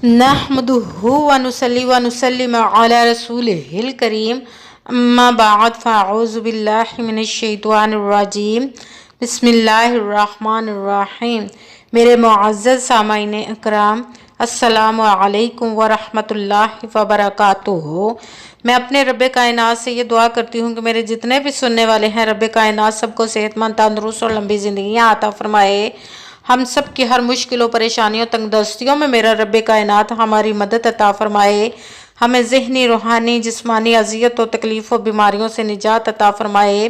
نحمدہ ونصلی ونسلم علی رسولہ کریم اما بعد فاعوذ باللہ من الشیطان الرجیم بسم اللہ الرحمن الرحیم۔ میرے معزز سامعین اکرام، السلام علیکم ورحمۃ اللہ وبرکاتہ۔ میں اپنے رب کائنات سے یہ دعا کرتی ہوں کہ میرے جتنے بھی سننے والے ہیں، رب کائنات سب کو صحت مند، تندرست اور لمبی زندگیاں عطا فرمائے۔ ہم سب کی ہر مشکلوں، پریشانیوں، تنگ دستیوں میں میرا رب کائنات ہماری مدد عطا فرمائے۔ ہمیں ذہنی، روحانی، جسمانی اذیت و تکلیف و بیماریوں سے نجات عطا فرمائے۔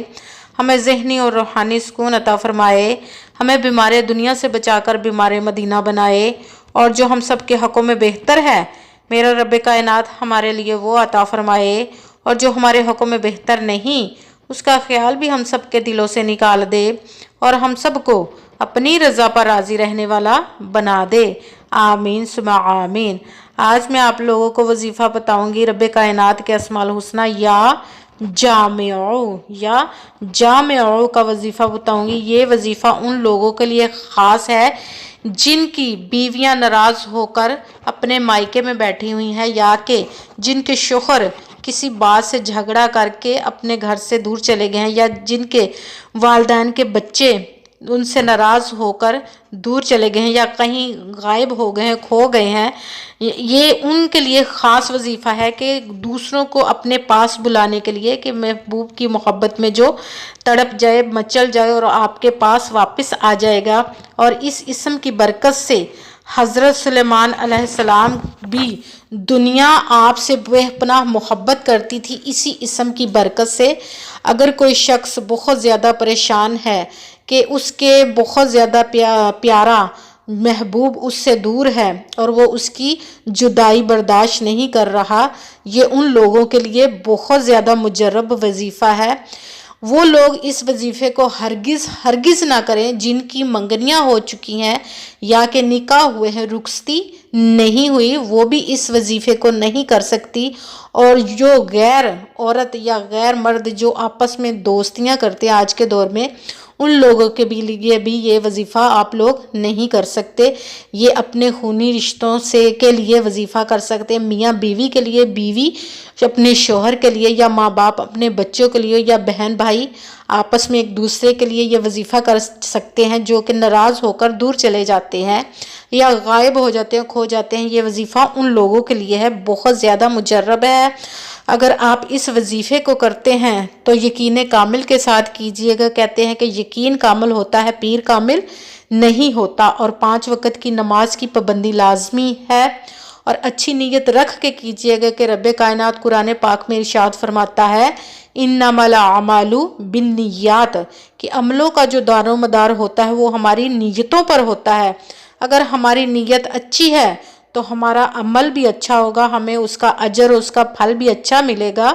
ہمیں ذہنی اور روحانی سکون عطا فرمائے۔ ہمیں بیمار دنیا سے بچا کر بیمار مدینہ بنائے، اور جو ہم سب کے حقوں میں بہتر ہے میرا رب کائنات ہمارے لیے وہ عطا فرمائے، اور جو ہمارے حقوں میں بہتر نہیں اس کا خیال بھی ہم سب کے دلوں سے نکال دے، اور ہم سب کو اپنی رضا پر راضی رہنے والا بنا دے۔ آمین ثم آمین۔ آج میں آپ لوگوں کو وظیفہ بتاؤں گی رب کائنات کے اسماء الحسنہ یا جامعو کا وظیفہ بتاؤں گی۔ یہ وظیفہ ان لوگوں کے لیے خاص ہے جن کی بیویاں ناراض ہو کر اپنے مائکے میں بیٹھی ہوئی ہیں، یا کہ جن کے شوہر کسی بات سے جھگڑا کر کے اپنے گھر سے دور چلے گئے ہیں، یا جن کے والدین کے بچے ان سے ناراض ہو کر دور چلے گئے ہیں، یا کہیں غائب ہو گئے ہیں، کھو گئے ہیں۔ یہ ان کے لیے خاص وظیفہ ہے کہ دوسروں کو اپنے پاس بلانے کے لیے، کہ محبوب کی محبت میں جو تڑپ جائے، مچل جائے اور آپ کے پاس واپس آ جائے گا۔ اور اس اسم کی برکت سے حضرت سلیمان علیہ السلام بھی دنیا آپ سے بے پناہ محبت کرتی تھی، اسی اسم کی برکت سے۔ اگر کوئی شخص بہت زیادہ پریشان ہے کہ اس کے بہت زیادہ پیارا محبوب اس سے دور ہے اور وہ اس کی جدائی برداشت نہیں کر رہا، یہ ان لوگوں کے لیے بہت زیادہ مجرب وظیفہ ہے۔ وہ لوگ اس وظیفے کو ہرگز نہ کریں جن کی منگنیاں ہو چکی ہیں یا کہ نکاح ہوئے ہیں، رخصتی نہیں ہوئی، وہ بھی اس وظیفے کو نہیں کر سکتی۔ اور جو غیر عورت یا غیر مرد جو آپس میں دوستیاں کرتے ہیں آج کے دور میں، ان لوگوں کے لیے بھی یہ وظیفہ آپ لوگ نہیں کر سکتے۔ یہ اپنے خونی رشتوں کے لیے وظیفہ کر سکتے ہیں، میاں بیوی کے لیے، بیوی اپنے شوہر کے لیے، یا ماں باپ اپنے بچوں کے لیے، یا بہن بھائی آپس میں ایک دوسرے کے لیے یہ وظیفہ کر سکتے ہیں جو کہ ناراض ہو کر دور چلے جاتے ہیں یا غائب ہو جاتے ہیں، کھو جاتے ہیں۔ یہ وظیفہ ان لوگوں کے لیے ہے، بہت زیادہ مجرب ہے۔ اگر آپ اس وظیفے کو کرتے ہیں تو یقین کامل کے ساتھ کیجئے گا۔ کہتے ہیں کہ یقین کامل ہوتا ہے، پیر کامل نہیں ہوتا۔ اور 5 وقت کی نماز کی پابندی لازمی ہے، اور اچھی نیت رکھ کے کیجئے گا کہ رب کائنات قرآن پاک میں ارشاد فرماتا ہے انما الاعمال بالنیات، کہ عملوں کا جو دار و مدار ہوتا ہے وہ ہماری نیتوں پر ہوتا ہے۔ اگر ہماری نیت اچھی ہے تو ہمارا عمل بھی اچھا ہوگا، ہمیں اس کا اجر، اس کا پھل بھی اچھا ملے گا۔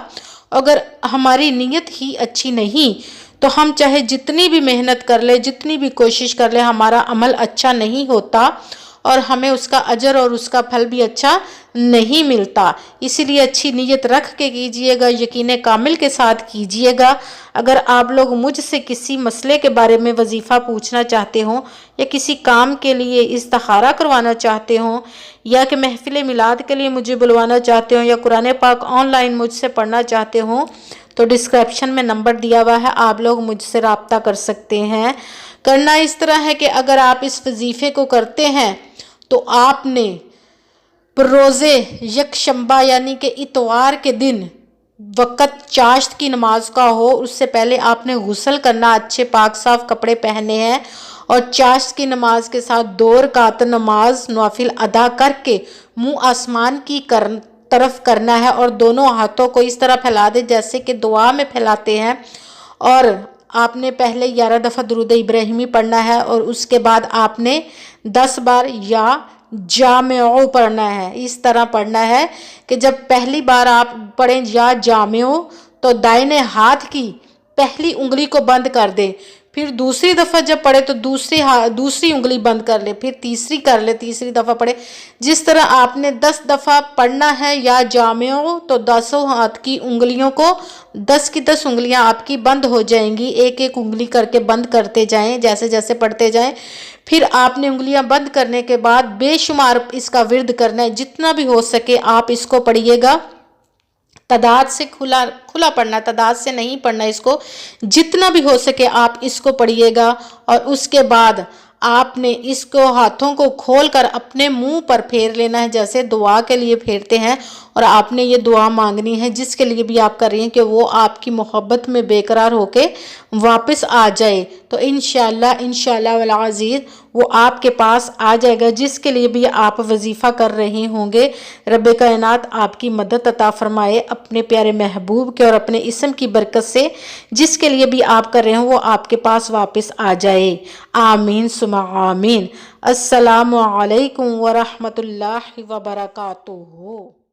اگر ہماری نیت ہی اچھی نہیں تو ہم چاہے جتنی بھی محنت کر لیں، جتنی بھی کوشش کر لیں، ہمارا عمل اچھا نہیں ہوتا اور ہمیں اس کا اجر اور اس کا پھل بھی اچھا نہیں ملتا۔ اسی لیے اچھی نیت رکھ کے کیجئے گا، یقین کامل کے ساتھ کیجئے گا۔ اگر آپ لوگ مجھ سے کسی مسئلے کے بارے میں وظیفہ پوچھنا چاہتے ہوں، یا کسی کام کے لیے استخارہ کروانا چاہتے ہوں، یا کہ محفل میلاد کے لیے مجھے بلوانا چاہتے ہوں، یا قرآن پاک آن لائن مجھ سے پڑھنا چاہتے ہوں، تو ڈسکرپشن میں نمبر دیا ہوا ہے، آپ لوگ مجھ سے رابطہ کر سکتے ہیں۔ کرنا اس طرح ہے کہ اگر آپ اس وظیفے کو کرتے ہیں تو آپ نے روزے یکشنبہ یعنی کہ اتوار کے دن وقت چاشت کی نماز کا ہو، اس سے پہلے آپ نے غسل کرنا، اچھے پاک صاف کپڑے پہنے ہیں، اور چاشت کی نماز کے ساتھ 2 رکعت نماز نوافل ادا کر کے منہ آسمان کی طرف کرنا ہے، اور دونوں ہاتھوں کو اس طرح پھیلا دے جیسے کہ دعا میں پھیلاتے ہیں، اور آپ نے پہلے 11 دفعہ درود ابراہیمی پڑھنا ہے، اور اس کے بعد آپ نے 10 بار یا جامعو پڑھنا ہے۔ اس طرح پڑھنا ہے کہ جب پہلی بار آپ پڑھیں یا جامعو تو دائنے ہاتھ کی پہلی انگلی کو بند کر دیں، پھر دوسری دفعہ جب پڑھے تو دوسری انگلی بند کر لے، پھر تیسری کر لے، تیسری دفعہ پڑھے۔ جس طرح آپ نے 10 دفعہ پڑھنا ہے یا جامعو تو 10 ہاتھ کی انگلیوں کو 10 کی 10 انگلیاں آپ کی بند ہو جائیں گی، ایک ایک انگلی کر کے بند کرتے جائیں جیسے جیسے پڑھتے جائیں۔ پھر آپ نے انگلیاں بند کرنے کے بعد بے شمار اس کا ورد کرنا ہے، جتنا بھی ہو سکے آپ اس کو پڑھیے گا۔ تعداد سے کھلا پڑھنا، تعداد سے نہیں پڑھنا اس کو، جتنا بھی ہو سکے آپ اس کو پڑھیے گا۔ اور اس کے بعد آپ نے اس کو ہاتھوں کو کھول کر اپنے منہ پر پھیر لینا ہے، جیسے دعا کے لیے پھیرتے ہیں، اور آپ نے یہ دعا مانگنی ہے جس کے لیے بھی آپ کر رہی ہیں کہ وہ آپ کی محبت میں بے قرار ہو کے واپس آ جائے۔ تو انشاءاللہ والعزیز وہ آپ کے پاس آ جائے گا، جس کے لیے بھی آپ وظیفہ کر رہے ہوں گے۔ رب کائنات آپ کی مدد عطا فرمائے اپنے پیارے محبوب کے اور اپنے اسم کی برکت سے، جس کے لیے بھی آپ کر رہے ہوں وہ آپ کے پاس واپس آ جائے۔ آمین ثم آمین۔ السلام علیکم ورحمۃ اللہ وبرکاتہ۔